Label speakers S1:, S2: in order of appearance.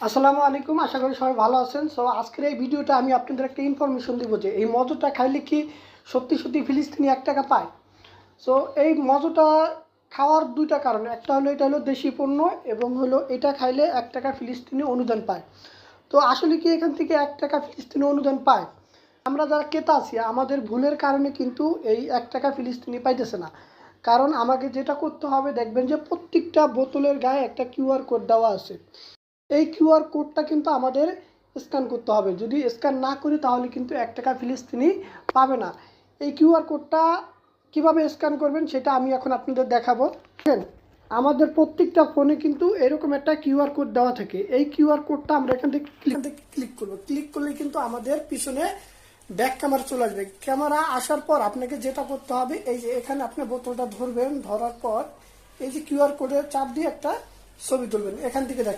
S1: আসসালামু আলাইকুম, আশা করি সবাই ভালো আছেন। সো আজকের এই ভিডিওটা আমি আপনাদের একটা ইনফরমেশন দিব যে এই মজুটা খাইলে কি সত্যি সত্যি ফিলিস্তিনি 1 টাকা পায়। সো এই মজুটা খাওয়ার দুইটা কারণ, একটা হলো এটা হলো দেশি পণ্য এবং হলো এটা খাইলে 1 টাকা ফিলিস্তিনি অনুদান পায়। তো আসলে কি এখান থেকে 1 টাকা ফিলিস্তিনি অনুদান পায়? আমরা যারা ক্রেতা আছি আমাদের ভুলের কারণে কিন্তু এই 1 টাকা ফিলিস্তিনি পাইতেছে না। কারণ আমাকে যেটা করতে হবে, দেখবেন যে প্রত্যেকটা বোতলের গায়ে একটা কিউআর কোড দেওয়া আছে। এই কিউআর কোডটা কিন্তু আমাদের স্ক্যান করতে হবে। যদি স্ক্যান না করি তাহলে কিন্তু 1 টাকা ফিলিস্তিনি পাবে না। এই কিউআর কোডটা কিভাবে স্ক্যান করবেন সেটা আমি এখন আপনাদের দেখাবো। দেখেন, আমাদের প্রত্যেকটা ফোনে কিন্তু এরকম একটা কিউআর কোড দেওয়া থাকে। এই কিউআর কোডটা আমরা এখান থেকে ক্লিক করব। ক্লিক করলে কিন্তু আমাদের পিছনে ব্যাক ক্যামেরা চলে আসবে। ক্যামেরা আসার পর আপনাকে যেটা করতে হবে, এই যে এখানে আপনি বোতলটা ধরবেন, ধরার পর এই যে কিউআর কোডের চাপ দিয়ে একটা ছবি তুলবেন। এখান থেকে দেখেন